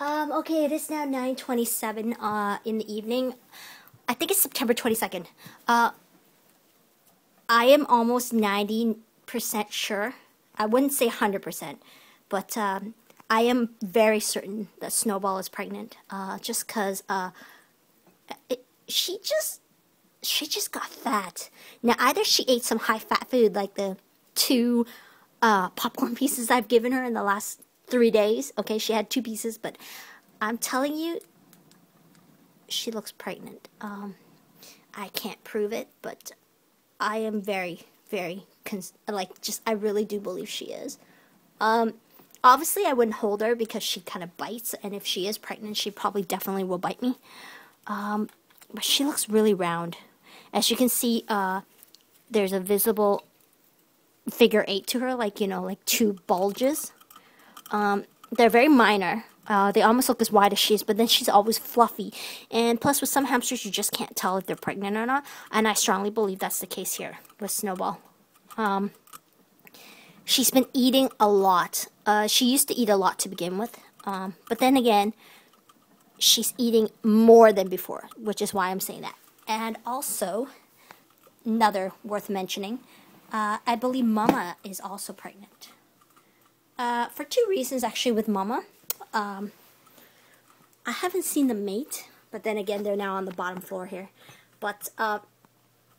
Okay, it is now 9:27 in the evening. I think it's September 22nd. I am almost 90% sure. I wouldn't say 100%, but I am very certain that Snowball is pregnant. Just because she just got fat. Now either she ate some high-fat food like the 2 popcorn pieces I've given her in the last 3 days. Okay, she had 2 pieces, but I'm telling you, she looks pregnant. I can't prove it, but I am very, very, I really do believe she is. Obviously, I wouldn't hold her because she kind of bites, and if she is pregnant, she probably definitely will bite me. But she looks really round. As you can see, there's a visible figure 8 to her, like 2 bulges. They're very minor. They almost look as wide as she is, but then she's always fluffy. And plus, with some hamsters, you just can't tell if they're pregnant or not. And I strongly believe that's the case here with Snowball. She's been eating a lot. She used to eat a lot to begin with. But then again, she's eating more than before, which is why I'm saying that. And also, another worth mentioning, I believe Mama is also pregnant. For 2 reasons, actually, with Mama. I haven't seen the mate, but then again, they're now on the bottom floor here. But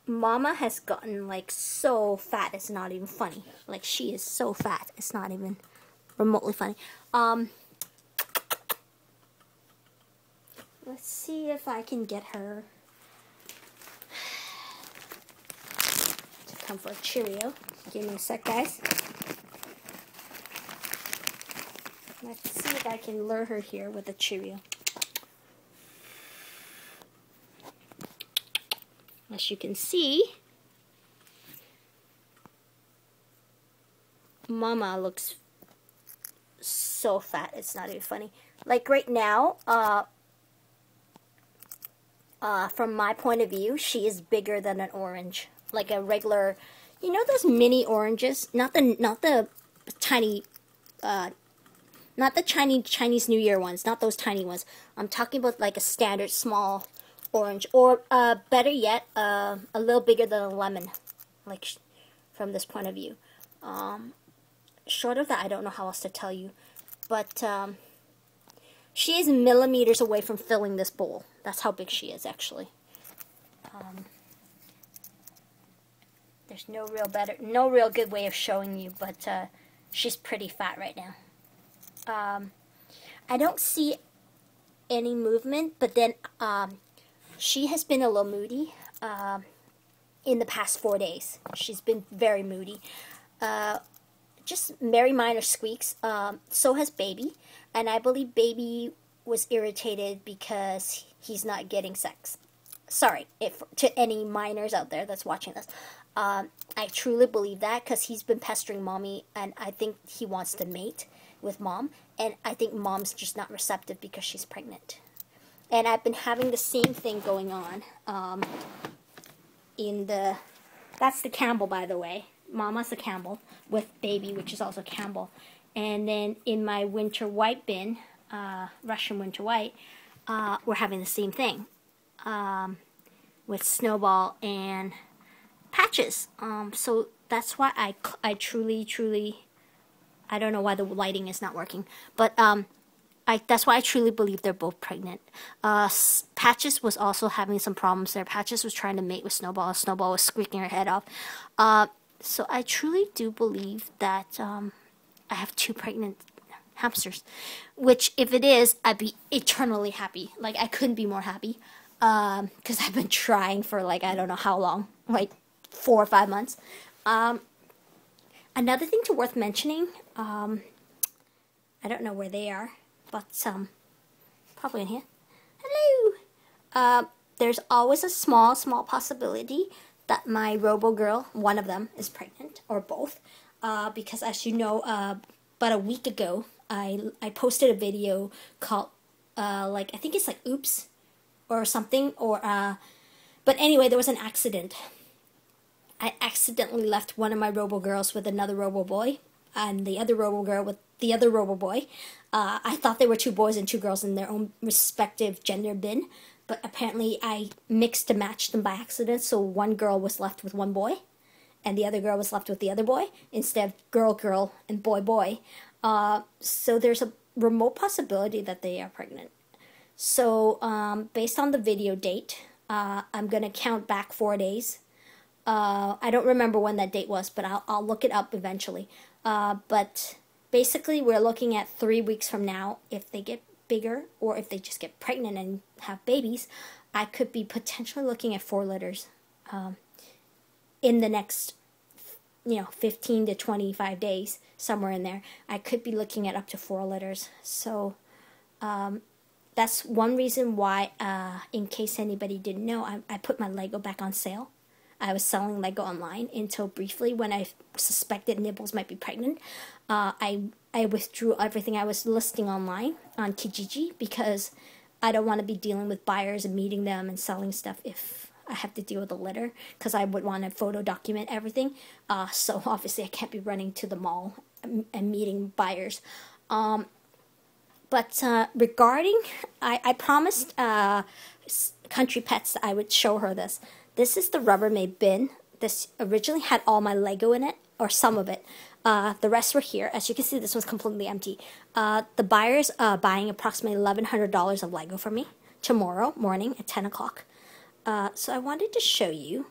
Mama has gotten like so fat, it's not even funny. Like, she is so fat, it's not even remotely funny. Let's see if I can get her to come for a Cheerio. Give me a sec, guys. Let's see if I can lure her here with a Cheerio. As you can see, Mama looks so fat, it's not even funny. Like right now, from my point of view, she is bigger than an orange. Like a regular, you know those mini oranges? Not the tiny, not the Chinese New Year ones, not those tiny ones. I'm talking about like a standard small orange, or better yet, a little bigger than a lemon, like from this point of view. Short of that, I don't know how else to tell you, but she is millimeters away from filling this bowl. That's how big she is, actually. There's no real good way of showing you, but she's pretty fat right now. I don't see any movement, but then she has been a little moody in the past 4 days. She's been very moody. Just very minor squeaks. So has Baby, and I believe Baby was irritated because he's not getting sex. Sorry, to any minors out there that's watching this. I truly believe that because he's been pestering Mommy, and I think he wants to mate with Mom, and I think Mom's just not receptive because she's pregnant. And I've been having the same thing going on that's the Campbell, by the way. Mama's the Campbell with Baby, which is also Campbell. And then in my winter white bin, Russian winter white, we're having the same thing with Snowball and Patches. So that's why I truly, I don't know why the lighting is not working, but that's why I truly believe they're both pregnant. Patches was also having some problems there. Patches was trying to mate with Snowball. Snowball was squeaking her head off. So I truly do believe that I have 2 pregnant hamsters, which if it is, I'd be eternally happy. Like, I couldn't be more happy, because I've been trying for like, I don't know how long, like 4 or 5 months. Another thing worth mentioning, I don't know where they are, but probably in here. Hello! There's always a small possibility that my Robo Girl, one of them, is pregnant, or both, because as you know, about a week ago, I posted a video called, I think it's like Oops, or something, or, but anyway, there was an accident. I accidentally left one of my Robo Girls with another Robo Boy, and the other Robo Girl with the other Robo Boy. I thought they were 2 boys and 2 girls in their own respective gender bin, but apparently I mixed and matched them by accident, so one girl was left with one boy, and the other girl was left with the other boy, instead of girl, girl, and boy, boy. So there's a remote possibility that they are pregnant. So based on the video date, I'm going to count back 4 days. I don't remember when that date was, but I'll look it up eventually. But basically, we're looking at 3 weeks from now. If they get bigger, or if they just get pregnant and have babies, I could be potentially looking at 4 litters in the next, 15 to 25 days, somewhere in there. I could be looking at up to 4 litters. So that's one reason why, in case anybody didn't know, I put my Lego back on sale. I was selling Lego online until briefly when I suspected Nibbles might be pregnant. I withdrew everything I was listing online on Kijiji because I don't want to be dealing with buyers and meeting them and selling stuff if I have to deal with a litter, because I would want to photo document everything. So obviously I can't be running to the mall and meeting buyers. But regarding, I promised Country Pets that I would show her this. This is the Rubbermaid bin. This originally had all my Lego in it, or some of it. The rest were here. As you can see, this one's completely empty. The buyer's buying approximately $1,100 of Lego from me tomorrow morning at 10 o'clock. So I wanted to show you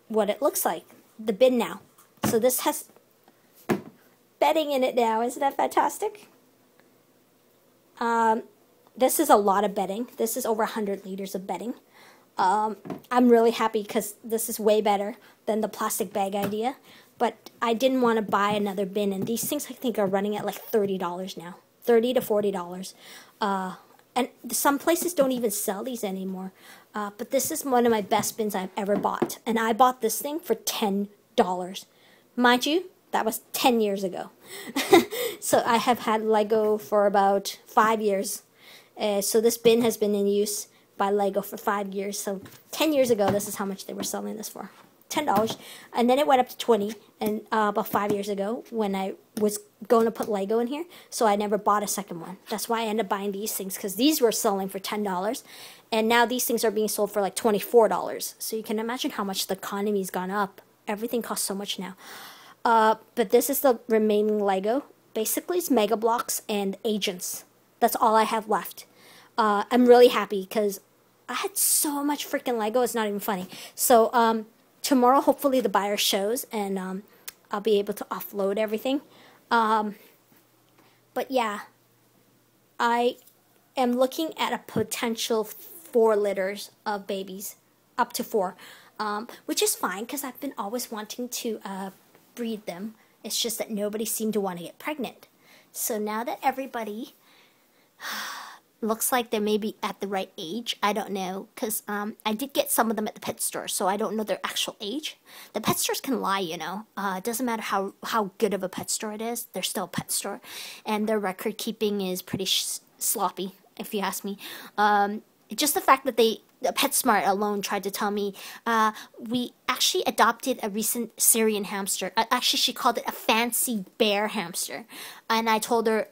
what it looks like. The bin now. So this has bedding in it now. Isn't that fantastic? This is a lot of bedding. This is over 100 liters of bedding. I'm really happy because this is way better than the plastic bag idea. But I didn't want to buy another bin, and these things I think are running at like $30 now. $30 to $40. And some places don't even sell these anymore. But this is one of my best bins I've ever bought. And I bought this thing for $10. Mind you, that was 10 years ago. So I have had Lego for about 5 years. So this bin has been in use by Lego for 5 years. So 10 years ago, this is how much they were selling this for. $10. And then it went up to $20 and about 5 years ago when I was going to put Lego in here. So I never bought a second one. That's why I ended up buying these things, because these were selling for $10. And now these things are being sold for like $24. So you can imagine how much the economy's gone up. Everything costs so much now. But this is the remaining Lego. Basically, it's Mega Bloks and Agents. That's all I have left. I'm really happy because I had so much freaking Lego. It's not even funny. So tomorrow, hopefully, the buyer shows, and I'll be able to offload everything. But yeah, I am looking at a potential 4 litters of babies, up to 4, which is fine because I've been always wanting to breed them. It's just that nobody seemed to want to get pregnant. So now that everybody looks like they may be at the right age, I don't know, because I did get some of them at the pet store, so I don't know their actual age. The pet stores can lie, you know. It doesn't matter how good of a pet store it is, they're still a pet store, and their record keeping is pretty sloppy, if you ask me. Just the fact that PetSmart alone tried to tell me, we actually adopted a recent Syrian hamster. Actually, she called it a fancy bear hamster. And I told her,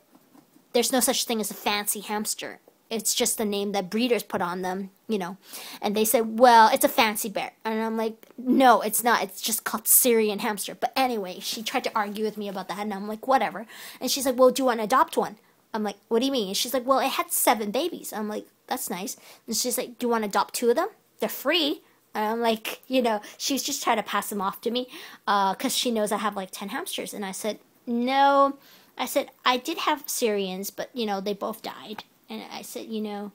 there's no such thing as a fancy hamster. It's just the name that breeders put on them, you know. And they said, well, it's a fancy bear. And I'm like, no, it's not. It's just called Syrian hamster. But anyway, she tried to argue with me about that. And I'm like, whatever. And she's like, well, do you want to adopt one? I'm like, what do you mean? And she's like, well, it had 7 babies. I'm like, that's nice. And she's like, do you want to adopt 2 of them? They're free. And I'm like, you know, she's just trying to pass them off to me because she knows I have like 10 hamsters. And I said, no. I said, I did have Syrians, but, you know, they both died. And I said, you know,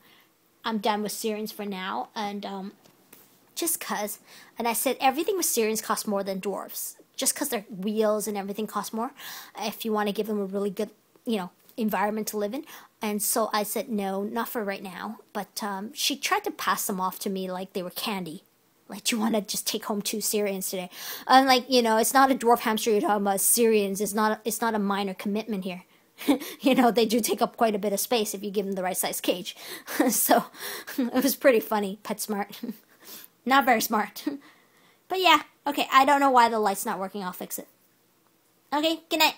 I'm done with Syrians for now. And just because. And I said, everything with Syrians costs more than dwarfs. Just because their wheels and everything cost more. If you want to give them a really good, you know, environment to live in. And so I said, no, not for right now. But she tried to pass them off to me like they were candy. Like, do you want to just take home 2 Syrians today? I'm like, you know, it's not a dwarf hamster you're talking about. Syrians, it's not a minor commitment here. You know, they do take up quite a bit of space if you give them the right size cage. So it was pretty funny. PetSmart. Not very smart. But yeah, okay, I don't know why the light's not working. I'll fix it. Okay, good night.